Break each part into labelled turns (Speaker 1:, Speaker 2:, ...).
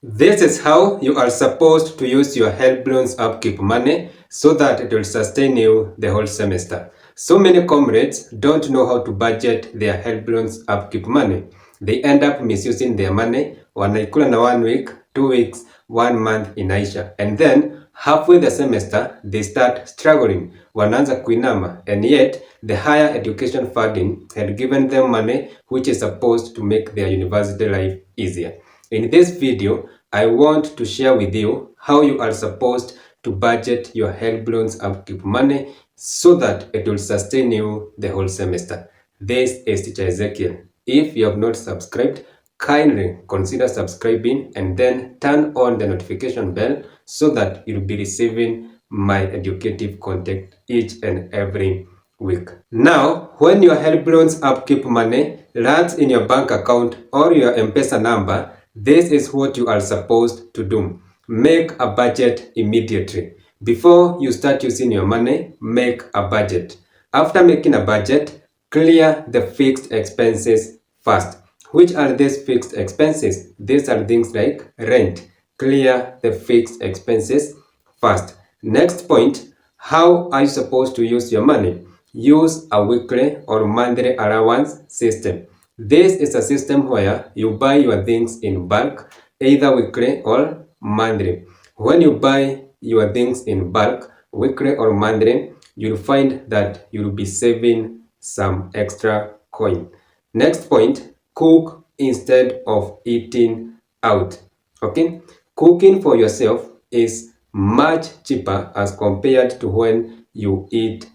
Speaker 1: This is how you are supposed to use your HELB loans upkeep money so that it will sustain you the whole semester. So many comrades don't know how to budget their HELB loans upkeep money. They end up misusing their money, wanaikula na 1 week, 2 weeks, 1 month inaisha. And then halfway the semester, they start struggling, wanaanza kuinama, and yet the higher education funding had given them money which is supposed to make their university life easier. In this video, I want to share with you how you are supposed to budget your HELB loans upkeep money so that it will sustain you the whole semester. This is Teacher Ezekiel. If you have not subscribed, kindly consider subscribing and then turn on the notification bell so that you'll be receiving my educative content each and every week. Now, when your HELB loans upkeep money lands in your bank account or your M-Pesa number, this is what you are supposed to do. Make a budget immediately. Before you start using your money, make a budget. After making a budget, clear the fixed expenses first. Which are these fixed expenses? These are things like rent. Clear the fixed expenses first. Next point, how are you supposed to use your money? Use a weekly or monthly allowance system. This is a system where you buy your things in bulk, either weekly or monthly. When you buy your things in bulk, weekly or monthly, you'll find that you'll be saving some extra coin. Next point, cook instead of eating out. Okay? Cooking for yourself is much cheaper as compared to when you eat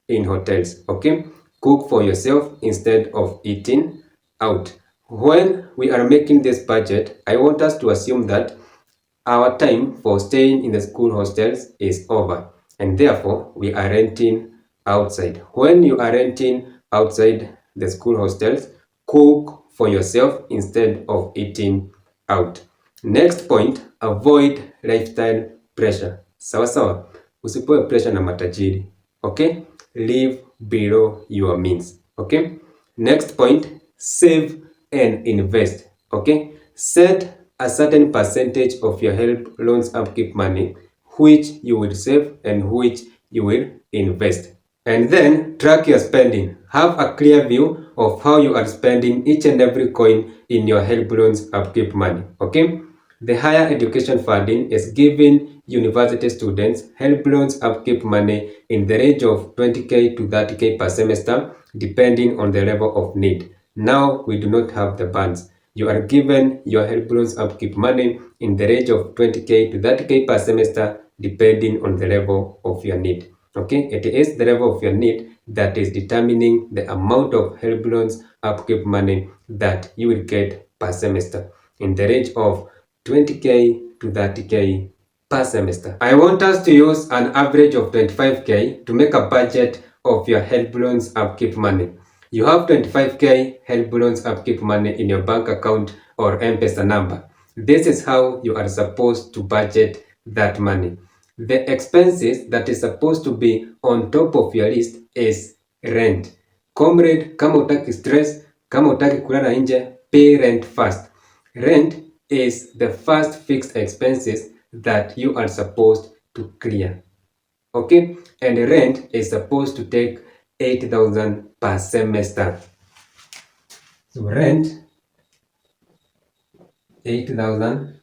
Speaker 1: in hotels. Okay? Cook for yourself instead of eating out. When we are making this budget, I want us to assume that our time for staying in the school hostels is over and therefore we are renting outside. When you are renting outside the school hostels, cook for yourself instead of eating out. Next point, avoid lifestyle pressure. Sawa sawa, usipewe pressure na matajiri. Okay? Live below your means. Okay? Next point, save and invest. Okay? Set a certain percentage of your HELB loans upkeep money which you will save and which you will invest. And then track your spending. Have a clear view of how you are spending each and every coin in your HELB loans upkeep money. Okay? The higher education funding is giving university students HELB loans upkeep money in the range of 20k to 30k per semester depending on the level of need. Now we do not have the bands. You are given your HELB loans upkeep money in the range of 20k to 30k per semester depending on the level of your need. Okay, it is the level of your need that is determining the amount of HELB loans upkeep money that you will get per semester in the range of 20k to 30k per semester. I want us to use an average of 25k to make a budget of your HELB loans upkeep money. You have 25k HELB loans upkeep money in your bank account or M-Pesa number. This is how you are supposed to budget that money. The expenses that is supposed to be on top of your list is rent. Comrade, kama utaki stress, kama utaki kulala nje, pay rent first. Rent is the first fixed expenses that you are supposed to clear. Okay? And rent is supposed to take 8,000 per semester. So rent 8,000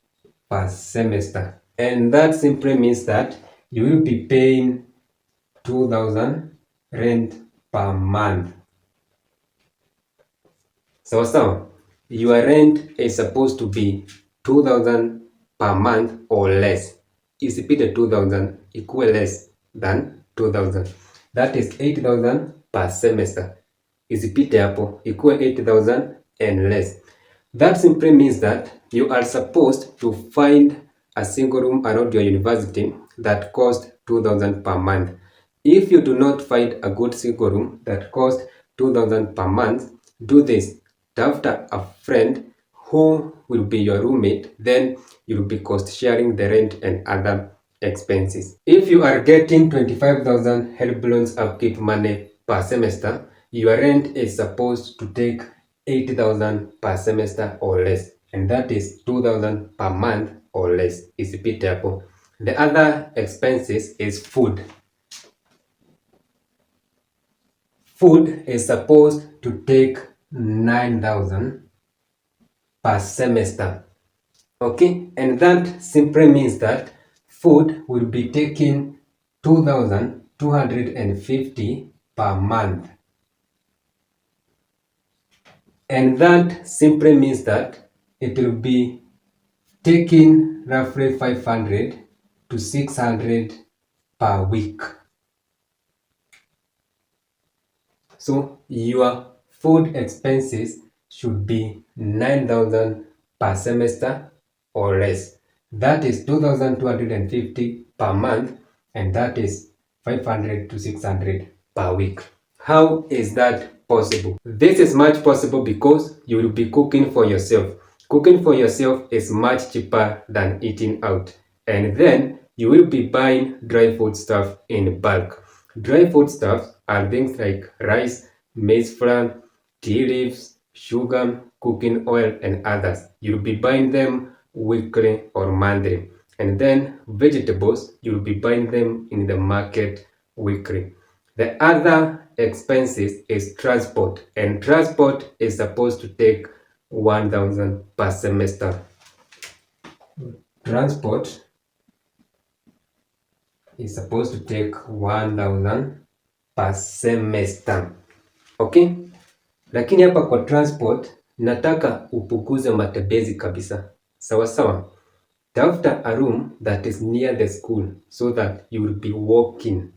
Speaker 1: per semester. And that simply means that you will be paying 2,000 rent per month. So your rent is supposed to be 2,000 per month or less. Isipite 2,000, ikuwe less than 2,000. That is 8,000 per semester. Isipite hapo, ikuwe 8,000 and less. That simply means that you are supposed to find a single room around your university that costs 2,000 per month. If you do not find a good single room that costs 2,000 per month, do this. Tafuta a friend who will be your roommate, then you'll be cost sharing the rent and other expenses. If you are getting 25,000 HELB loans upkeep money per semester, your rent is supposed to take 8,000 per semester or less. and that is 2,000 per month or less. Is repeatable. The other expenses is food. Food is supposed to take 9,000 per semester. Okay, and that simply means that food will be taking 2,250 per month. And that simply means that it will be taking roughly 500 to 600 per week. So your food expenses should be 9,000 per semester or less. That is 2,250 per month, and that is 500 to 600 per week. How is that possible? This is much possible because you will be cooking for yourself. Cooking for yourself is much cheaper than eating out. And then you will be buying dry food stuff in bulk. Dry food stuff are things like rice, maize flour, tea leaves, sugar, cooking oil, and others. You'll be buying them weekly or monthly. And then vegetables, you'll be buying them in the market weekly. The other expenses is transport, and transport is supposed to take 1,000 per semester. Transport is supposed to take 1,000 per semester. Okay? Lakini hapa kwa transport nataka upunguze matembezi kabisa. Sawa sawa? Tafuta a room that is near the school so that you will be walking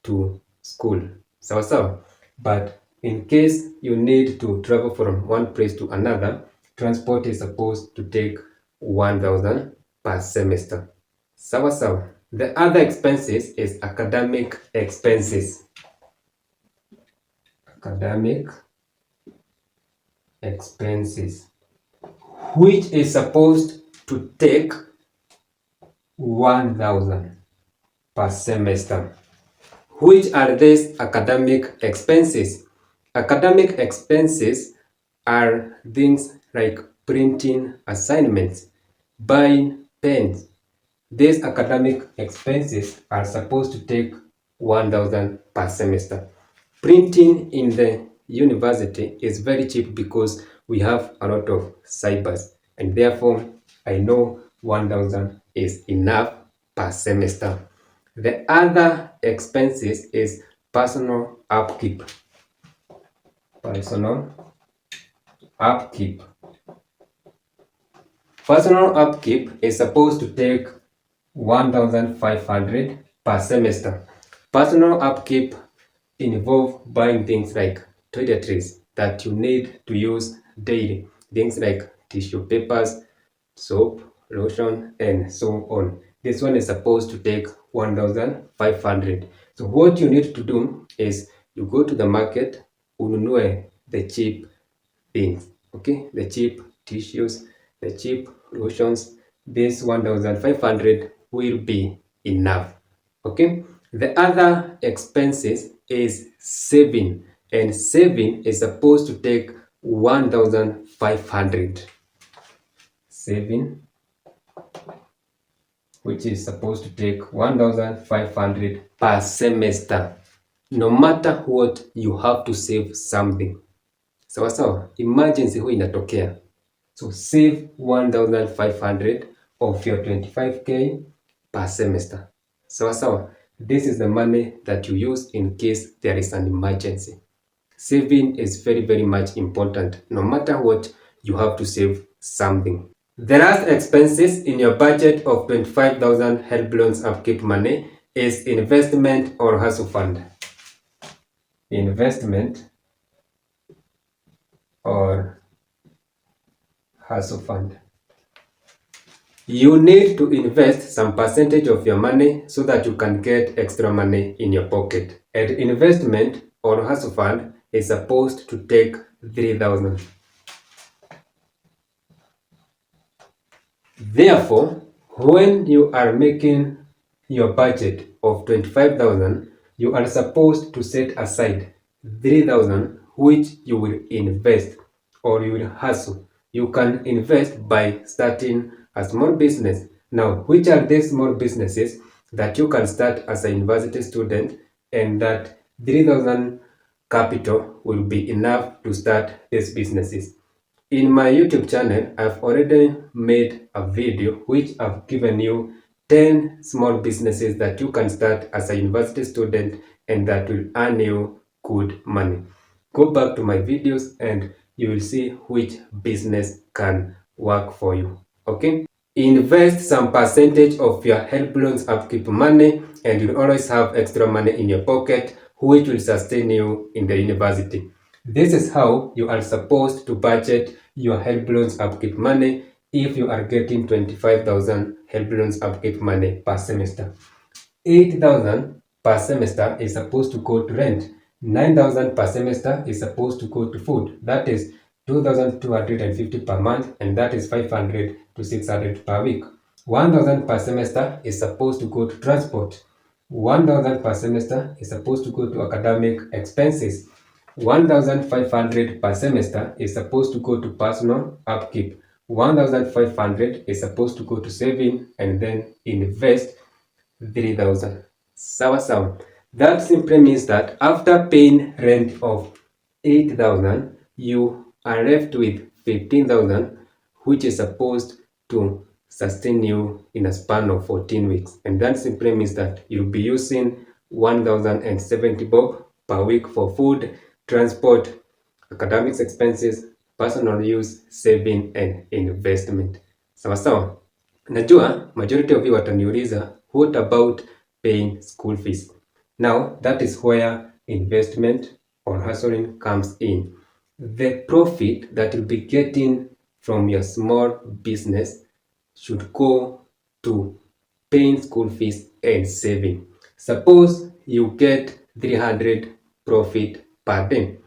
Speaker 1: to school. Sawa sawa? But in case you need to travel from one place to another, transport is supposed to take 1,000 per semester. Sawa sawa? The other expenses is academic expenses. Academic expenses, which is supposed to take 1,000 per semester. Which are these academic expenses? Academic expenses are things like printing assignments, buying pens. These academic expenses are supposed to take 1,000 per semester. Printing in the university is very cheap because we have a lot of cybers, and therefore I know 1,000 is enough per semester. The other expenses is personal upkeep. Personal upkeep. Personal upkeep is supposed to take 1,500 per semester. Personal upkeep involve buying things like toiletries that you need to use daily. Things like tissue papers, soap, lotion, and so on. This one is supposed to take 1,500. So what you need to do is you go to the market, ununue the cheap things, okay? The cheap tissues, the cheap lotions. This 1,500 will be enough, okay? The other expenses is saving, and saving is supposed to take 1,500. Saving, which is supposed to take 1,500 per semester. No matter what, you have to save something. Sawa sawa, emergency huwa inatokea. So save 1,500 of your 25k per semester. Sawa sawa, this is the money that you use in case there is an emergency. Saving is very, very much important. No matter what, you have to save something. The last expenses in your budget of 25,000 HELB loans upkeep money is investment or hustle fund. Investment or hustle fund. You need to invest some percentage of your money so that you can get extra money in your pocket. And investment or hustle fund is supposed to take 3,000. Therefore, when you are making your budget of 25,000, you are supposed to set aside 3,000 which you will invest or you will hustle you can invest by starting a small business. Now, which are these small businesses that you can start as a university student, and that 3,000 capital will be enough to start these businesses? In my YouTube channel, I've already made a video which I've given you 10 small businesses that you can start as a university student and that will earn you good money. Go back to my videos and you will see which business can work for you. Okay? Invest some percentage of your HELB loans upkeep money, and you'll always have extra money in your pocket, which will sustain you in the university. This is how you are supposed to budget your HELB loans upkeep money if you are getting 25,000 HELB loans upkeep money per semester. 8,000 per semester is supposed to go to rent. 9,000 per semester is supposed to go to food. That is 2,250 per month, and that is 500 to 600 per week. 1,000 per semester is supposed to go to transport. 1,000 per semester is supposed to go to academic expenses. 1,500 per semester is supposed to go to personal upkeep. 1,500 is supposed to go to saving and then invest 3,000. Sawa sawa. That simply means that after paying rent of 8,000, you are left with 15,000, which is supposed to sustain you in a span of 14 weeks. And that simply means that you'll be using 1,070 bob per week for food, transport, academics expenses, personal use, saving and investment. Sawa sawa. Najua majority of you wataniuliza, what about paying school fees? Now that is where investment or hustling comes in. The profit that you'll be getting from your small business should go to paying school fees and saving. Suppose you get 300 profit per day.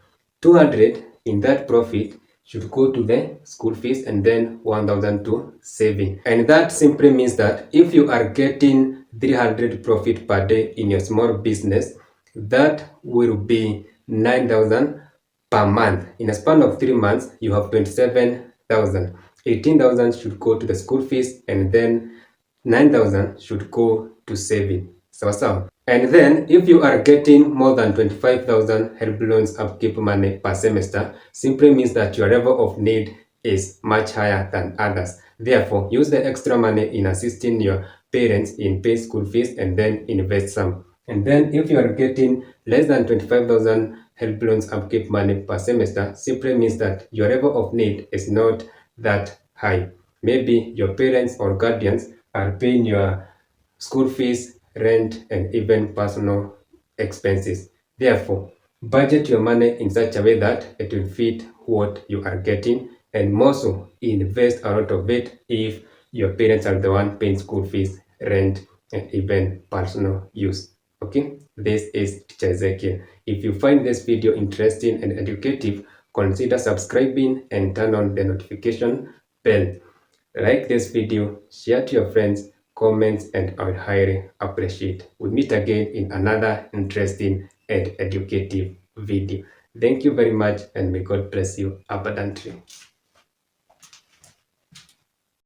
Speaker 1: 200 in that profit should go to the school fees and then 1,000 to saving. And that simply means that if you are getting 300 profit per day in your small business, that will be 9,000 per month. In a span of 3 months, you have 27,000. 18,000 should go to the school fees and then 9,000 should go to saving. Sawa. And then if you are getting more than 25,000 HELB loans upkeep money per semester, simply means that your level of need is much higher than others. Therefore, use the extra money in assisting your parents in pay school fees and then invest some. And then if you are getting less than 25,000 HELB loans upkeep money per semester, simply means that your level of need is not that high. Maybe your parents or guardians are paying your school fees, rent, and even personal expenses. Therefore, budget your money in such a way that it will fit what you are getting, and more so, invest a lot of it if your parents are the one paying school fees, rent, and even personal use. Okay, this is Teacher Ezekiel. If you find this video interesting and educative, consider subscribing and turn on the notification bell. Like this video, share to your friends, comments, and I would highly appreciate. We'll meet again in another interesting and educative video. Thank you very much, and may God bless you abundantly.